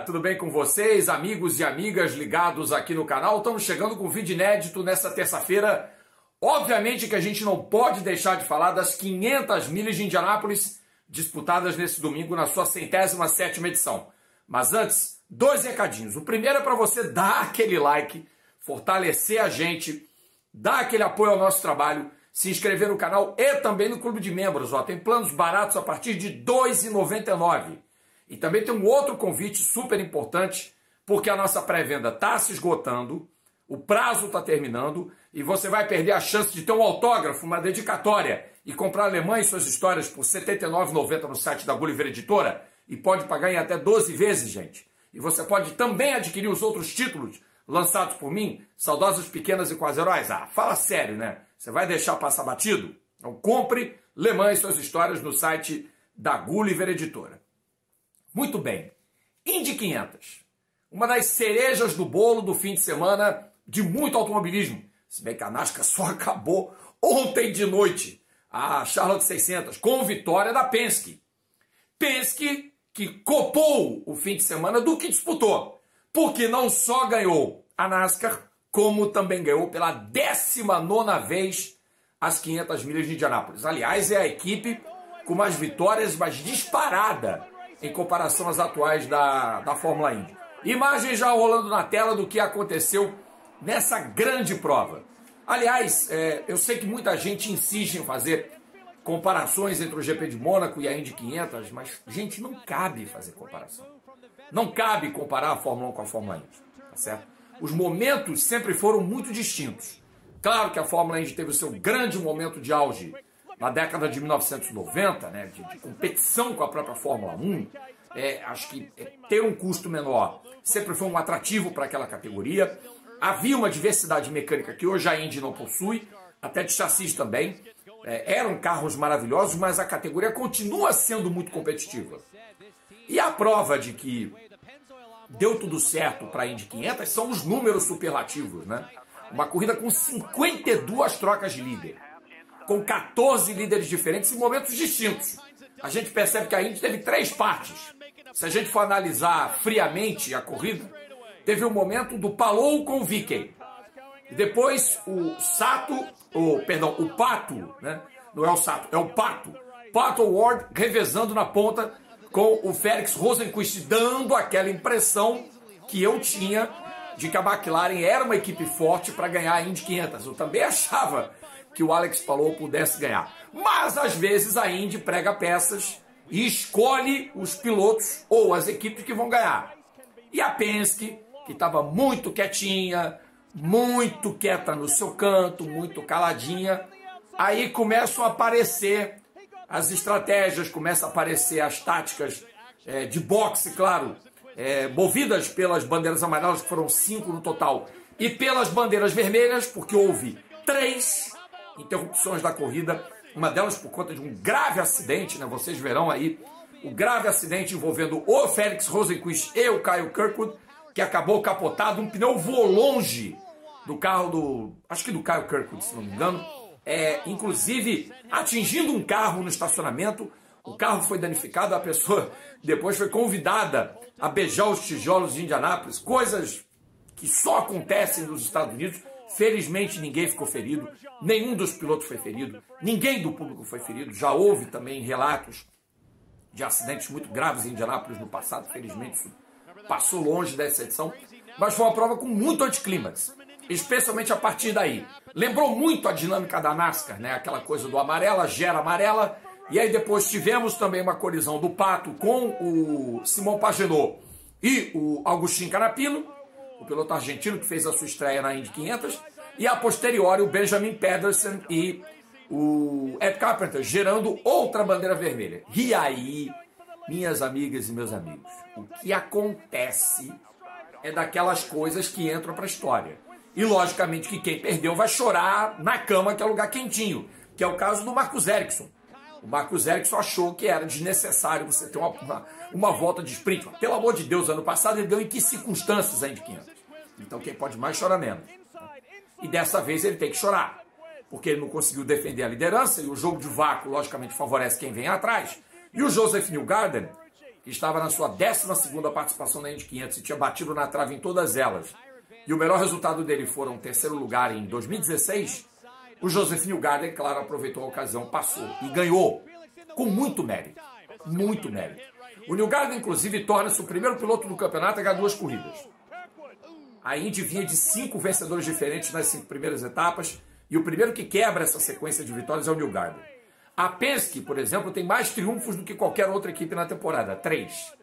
tudo bem com vocês, amigos e amigas ligados aqui no canal? Estamos chegando com um vídeo inédito nessa terça-feira. Obviamente que a gente não pode deixar de falar das 500 milhas de Indianápolis disputadas nesse domingo na sua 107ª edição. Mas antes, dois recadinhos. O primeiro é para você dar aquele like, fortalecer a gente, dar aquele apoio ao nosso trabalho, se inscrever no canal e também no clube de membros. Tem planos baratos a partir de R$ 2,99. E também tem um outro convite super importante, porque a nossa pré-venda está se esgotando, o prazo está terminando, e você vai perder a chance de ter um autógrafo, uma dedicatória, e comprar Alemã e suas histórias por R$ 79,90 no site da Gulliver Editora, e pode pagar em até 12 vezes, gente. E você pode também adquirir os outros títulos lançados por mim, Saudosas Pequenas e Quase Heróis. Fala sério, né? Você vai deixar passar batido? Então compre Le Mans e suas histórias no site da Gulliver Editora. Muito bem, Indy 500, uma das cerejas do bolo do fim de semana de muito automobilismo, se bem que a NASCAR só acabou ontem de noite, a Charlotte 600, com vitória da Penske. Penske que copou o fim de semana do que disputou, porque não só ganhou a NASCAR, como também ganhou pela 19ª vez as 500 milhas de Indianápolis. Aliás, é a equipe com mais vitórias, mais disparada em comparação às atuais da Fórmula Indy. Imagens já rolando na tela do que aconteceu nessa grande prova. Aliás, eu sei que muita gente insiste em fazer comparações entre o GP de Mônaco e a Indy 500, mas, gente, não cabe fazer comparação. Não cabe comparar a Fórmula 1 com a Fórmula Indy, tá certo? Os momentos sempre foram muito distintos. Claro que a Fórmula Indy teve o seu grande momento de auge na década de 1990, né, de competição com a própria Fórmula 1, acho que ter um custo menor sempre foi um atrativo para aquela categoria. Havia uma diversidade mecânica que hoje a Indy não possui, até de chassis também. Eram carros maravilhosos, mas a categoria continua sendo muito competitiva. E a prova de que deu tudo certo para a Indy 500 são os números superlativos, né? Uma corrida com 52 trocas de líder, com 14 líderes diferentes em momentos distintos. A gente percebe que a Indy teve 3 partes. Se a gente for analisar friamente a corrida, teve um momento do Palou com o Vicky. E depois o Pato, né? Não é o Sato, é o Pato Ward revezando na ponta com o Felix Rosenqvist, dando aquela impressão que eu tinha de que a McLaren era uma equipe forte para ganhar a Indy 500. Eu também achava que o Alex Palou pudesse ganhar. Mas, às vezes, a Indy prega peças e escolhe os pilotos ou as equipes que vão ganhar. E a Penske, que estava muito quietinha, muito quieta no seu canto, muito caladinha, aí começam a aparecer as estratégias, começam a aparecer as táticas de boxe, claro, movidas pelas bandeiras amarelas, que foram 5 no total, e pelas bandeiras vermelhas, porque houve 3 interrupções da corrida, uma delas por conta de um grave acidente, né? Vocês verão aí o grave acidente envolvendo o Felix Rosenqvist e o Kyle Kirkwood, que acabou capotado, um pneu voou longe do carro acho que do Kyle Kirkwood, se não me engano, inclusive atingindo um carro no estacionamento. O carro foi danificado, a pessoa depois foi convidada a beijar os tijolos de Indianápolis, coisas que só acontecem nos Estados Unidos. Felizmente ninguém ficou ferido, nenhum dos pilotos foi ferido, ninguém do público foi ferido. Já houve também relatos de acidentes muito graves em Indianápolis no passado, felizmente isso passou longe dessa edição, mas foi uma prova com muito anticlímax, especialmente a partir daí. Lembrou muito a dinâmica da NASCAR, né? Aquela coisa do amarela gera amarela, e aí depois tivemos também uma colisão do Pato com o Simon Pagenaud e o Agustin Canapino, o piloto argentino que fez a sua estreia na Indy 500, e a posteriori o Benjamin Pedersen e o Ed Carpenter, gerando outra bandeira vermelha. E aí, minhas amigas e meus amigos, o que acontece é daquelas coisas que entram para a história. E logicamente que quem perdeu vai chorar na cama, que é lugar quentinho, que é o caso do Marcus Ericsson. O Marcus Ericsson achou que era desnecessário você ter uma volta de sprint. Pelo amor de Deus, ano passado ele deu em que circunstâncias a Indy 500? Então quem pode mais chora menos. E dessa vez ele tem que chorar, porque ele não conseguiu defender a liderança, e o jogo de vácuo logicamente favorece quem vem atrás. E o Joseph Newgarden, que estava na sua 12ª participação na Indy 500 e tinha batido na trave em todas elas, e o melhor resultado dele foram um terceiro lugar em 2016, o Joseph Newgarden, claro, aproveitou a ocasião, passou e ganhou com muito mérito. Muito mérito. O Newgarden, inclusive, torna-se o primeiro piloto do campeonato a ganhar 2 corridas. A Indy vinha de 5 vencedores diferentes nas 5 primeiras etapas, e o primeiro que quebra essa sequência de vitórias é o Newgarden. A Penske, por exemplo, tem mais triunfos do que qualquer outra equipe na temporada, 3.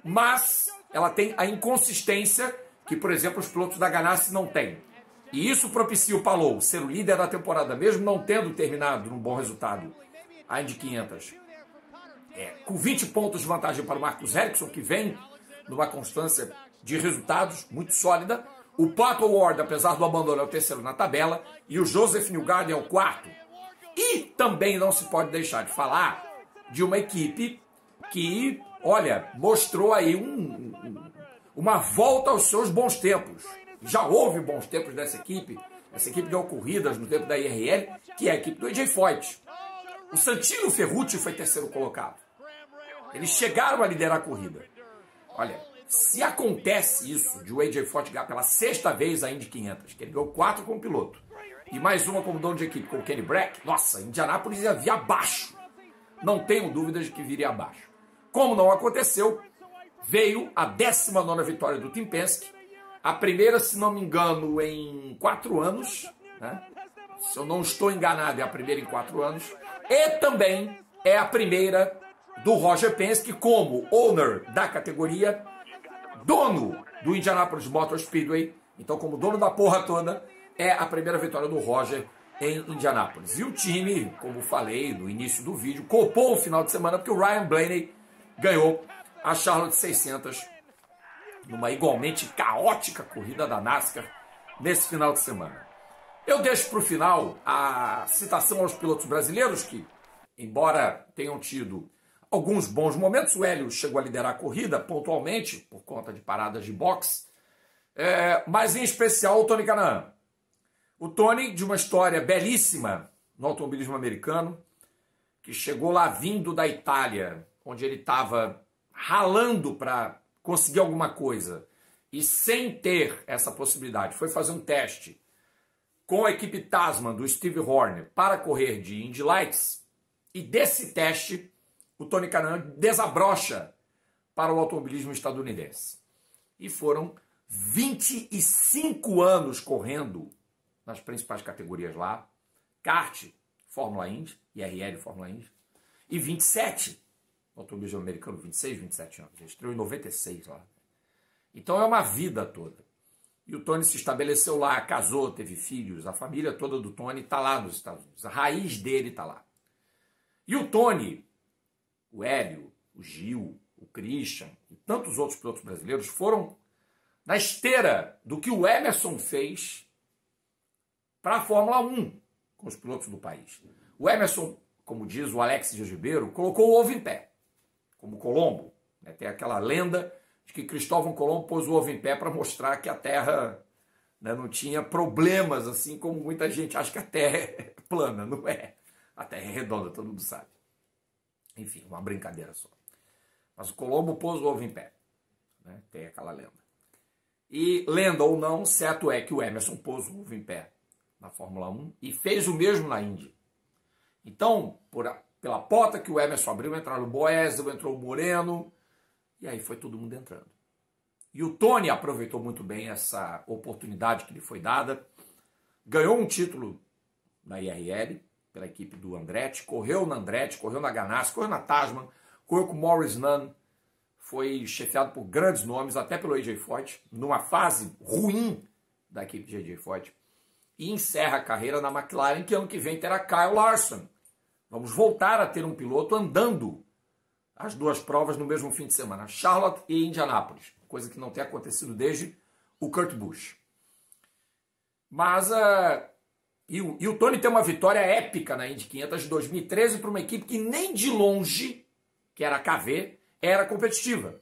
Mas ela tem a inconsistência que, por exemplo, os pilotos da Ganassi não têm. E isso propicia o Palou ser o líder da temporada, mesmo não tendo terminado num bom resultado a Indy 500. Com 20 pontos de vantagem para o Marcus Ericsson, que vem numa constância de resultados muito sólida. O Pato Ward, apesar do abandono, é o terceiro na tabela. E o Joseph Newgarden é o quarto. E também não se pode deixar de falar de uma equipe que, olha, mostrou aí uma volta aos seus bons tempos. Já houve bons tempos dessa equipe. Essa equipe deu corridas no tempo da IRL, que é a equipe do AJ Foyt. O Santino Ferrucci foi terceiro colocado. Eles chegaram a liderar a corrida. Olha, se acontece isso, de o AJ Foyt ganhar pela 6ª vez a Indy 500, que ele ganhou 4 como piloto, e mais uma como dono de equipe com o Kenny Brack, nossa, Indianápolis ia vir abaixo. Não tenho dúvidas de que viria abaixo. Como não aconteceu, veio a 19ª vitória do Team Penske, a primeira, se não me engano, em 4 anos, né? Se eu não estou enganado, é a primeira em 4 anos, e também é a primeira do Roger Penske como owner da categoria, dono do Indianapolis Motor Speedway. Então, como dono da porra toda, é a primeira vitória do Roger em Indianápolis. E o time, como falei no início do vídeo, copou o final de semana porque o Ryan Blaney ganhou a Charlotte 600 numa igualmente caótica corrida da NASCAR nesse final de semana. Eu deixo para o final a citação aos pilotos brasileiros que, embora tenham tido alguns bons momentos, o Hélio chegou a liderar a corrida pontualmente por conta de paradas de boxe, mas em especial o Tony Kanaan. O Tony, de uma história belíssima no automobilismo americano, que chegou lá vindo da Itália, onde ele estava ralando para conseguir alguma coisa, e sem ter essa possibilidade, foi fazer um teste com a equipe Tasman do Steve Horner para correr de Indy Lights, e desse teste o Tony Kanaan desabrocha para o automobilismo estadunidense. E foram 25 anos correndo nas principais categorias lá, kart, Fórmula Indy, IRL, Fórmula Indy, e 27, automobilismo americano, 26, 27 anos, ele estreou em 96 lá. Então é uma vida toda. E o Tony se estabeleceu lá, casou, teve filhos, a família toda do Tony está lá nos Estados Unidos, a raiz dele está lá. E o Tony, o Hélio, o Gil, o Christian e tantos outros pilotos brasileiros foram na esteira do que o Emerson fez para a Fórmula 1 com os pilotos do país. O Emerson, como diz o Alex de Ribeiro, colocou o ovo em pé, como Colombo. Né? Tem aquela lenda de que Cristóvão Colombo pôs o ovo em pé para mostrar que a Terra, né, não tinha problemas, assim como muita gente acha que a Terra é plana. Não é. A Terra é redonda, todo mundo sabe. Enfim, uma brincadeira só. Mas o Colombo pôs o ovo em pé. Né? Tem aquela lenda. E, lenda ou não, certo é que o Emerson pôs o ovo em pé na Fórmula 1 e fez o mesmo na Indy. Então, pela porta que o Emerson abriu, entraram o Boesel, entrou o Moreno, e aí foi todo mundo entrando. E o Tony aproveitou muito bem essa oportunidade que lhe foi dada, ganhou um título na IRL, pela equipe do Andretti, correu na Andretti, correu na Ganassi, correu na Tasman, correu com Morris Nunn, foi chefiado por grandes nomes, até pelo AJ Foyt, numa fase ruim da equipe de AJ Foyt, e encerra a carreira na McLaren, que ano que vem terá Kyle Larson. Vamos voltar a ter um piloto andando as duas provas no mesmo fim de semana, Charlotte e Indianápolis, coisa que não tem acontecido desde o Kurt Busch. Mas e o Tony tem uma vitória épica na Indy 500 de 2013 para uma equipe que nem de longe, que era a KV, era competitiva.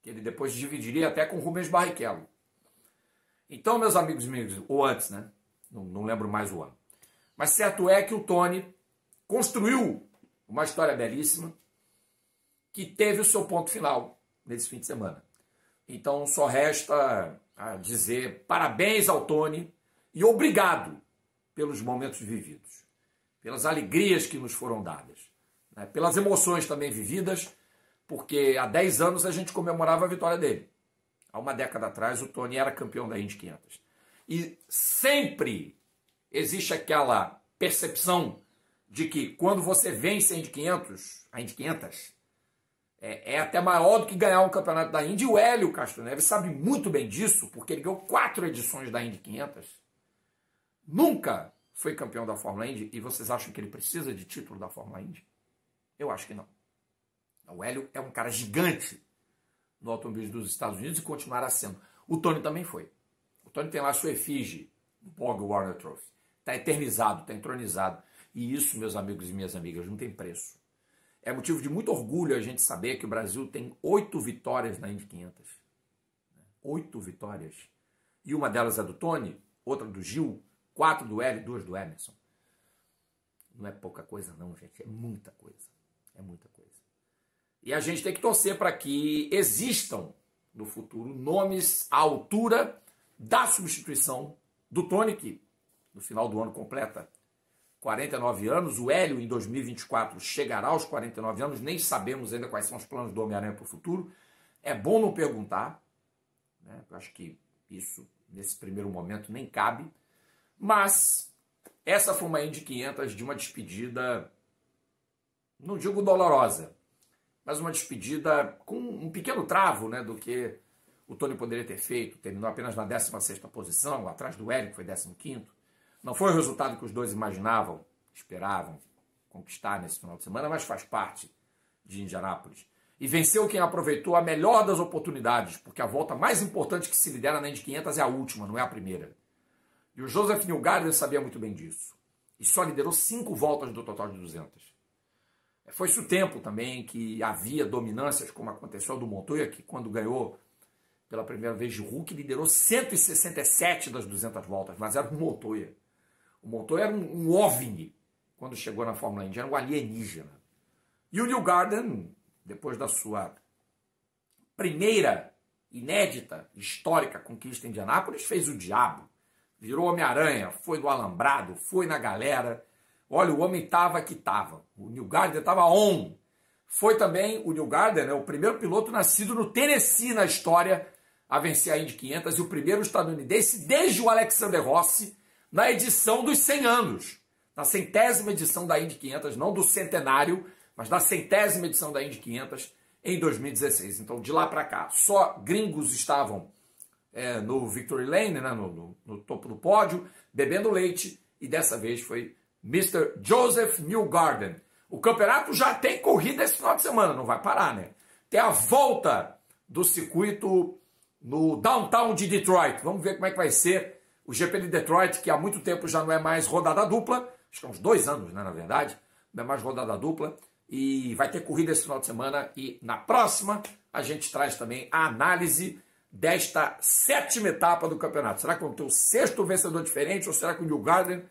Que ele depois dividiria até com Rubens Barrichello. Então, meus amigos, ou antes, né? Não lembro mais o ano. Mas certo é que o Tony construiu uma história belíssima que teve o seu ponto final nesse fim de semana. Então só resta a dizer parabéns ao Tony e obrigado pelos momentos vividos, pelas alegrias que nos foram dadas, né? Pelas emoções também vividas, porque há 10 anos a gente comemorava a vitória dele. Há uma década atrás o Tony era campeão da Indy 500. E sempre existe aquela percepção de que quando você vence a Indy 500, é até maior do que ganhar um campeonato da Indy. E o Hélio Castro Neves sabe muito bem disso, porque ele ganhou 4 edições da Indy 500. Nunca foi campeão da Fórmula Indy. E vocês acham que ele precisa de título da Fórmula Indy? Eu acho que não. O Hélio é um cara gigante no automobilismo dos Estados Unidos e continuará sendo. O Tony também foi. O Tony tem lá sua efígie no Borg Warner Trophy. Está eternizado, está entronizado. E isso, meus amigos e minhas amigas, não tem preço. É motivo de muito orgulho a gente saber que o Brasil tem 8 vitórias na Indy 500. 8 vitórias. E uma delas é do Tony, outra do Gil, 4 do Hélio e 2 do Emerson. Não é pouca coisa não, gente. É muita coisa. É muita coisa. E a gente tem que torcer para que existam, no futuro, nomes à altura da substituição do Tony, que no final do ano completa 49 anos. O Hélio, em 2024, chegará aos 49 anos. Nem sabemos ainda quais são os planos do Homem-Aranha para o futuro. É bom não perguntar, né? Eu acho que isso, nesse primeiro momento, nem cabe. Mas essa foi uma Indy 500 de uma despedida, não digo dolorosa, mas uma despedida com um pequeno travo, né, do que o Tony poderia ter feito. Terminou apenas na 16ª posição, atrás do Hélio, que foi 15º. Não foi o resultado que os dois imaginavam, esperavam conquistar nesse final de semana, mas faz parte de Indianápolis. E venceu quem aproveitou a melhor das oportunidades, porque a volta mais importante que se lidera na Indy 500 é a última, não é a primeira. E o Joseph Newgarden sabia muito bem disso. E só liderou 5 voltas do total de 200. Foi-se o tempo também que havia dominâncias, como aconteceu do Montoya, que quando ganhou pela primeira vez de Hulk, liderou 167 das 200 voltas, mas era o Montoya. O Montoya era um OVNI quando chegou na Fórmula Indy, era um alienígena. E o Newgarden, depois da sua primeira, inédita, histórica conquista em Indianápolis, fez o diabo. Virou Homem-Aranha, foi no alambrado, foi na galera. Olha, o homem estava que estava. O Newgarden estava on. Foi também o Newgarden, né, o primeiro piloto nascido no Tennessee na história a vencer a Indy 500 e o primeiro estadunidense desde o Alexander Rossi na edição dos 100 anos. Na 100ª edição da Indy 500, não do centenário, mas da 100ª edição da Indy 500 em 2016. Então, de lá para cá, só gringos estavam no Victory Lane, né, no topo do pódio, bebendo leite, e dessa vez foi Mr. Joseph Newgarden. O campeonato já tem corrida esse final de semana, não vai parar, né? Tem a volta do circuito no downtown de Detroit. Vamos ver como é que vai ser o GP de Detroit, que há muito tempo já não é mais rodada dupla. Acho que há uns 2 anos, né, na verdade. Não é mais rodada dupla. E vai ter corrida esse final de semana. E na próxima a gente traz também a análise desta 7ª etapa do campeonato. Será que vamos ter o 6º vencedor diferente? Ou será que o Newgarden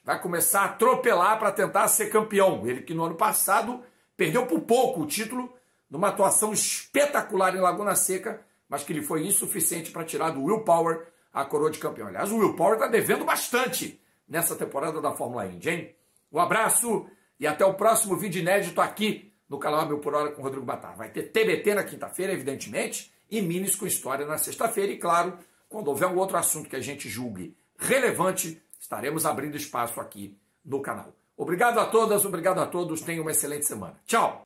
vai começar a atropelar para tentar ser campeão? Ele que no ano passado perdeu por pouco o título, numa atuação espetacular em Laguna Seca, mas que lhe foi insuficiente para tirar do Will Power a coroa de campeão. Aliás, o Will Power está devendo bastante nessa temporada da Fórmula Indy, hein? Um abraço e até o próximo vídeo inédito aqui no canal 1000 por hora com o Rodrigo Battar. Vai ter TBT na quinta-feira, evidentemente, e Minis com História na sexta-feira. E claro, quando houver um outro assunto que a gente julgue relevante, estaremos abrindo espaço aqui no canal. Obrigado a todas, obrigado a todos. Tenham uma excelente semana. Tchau!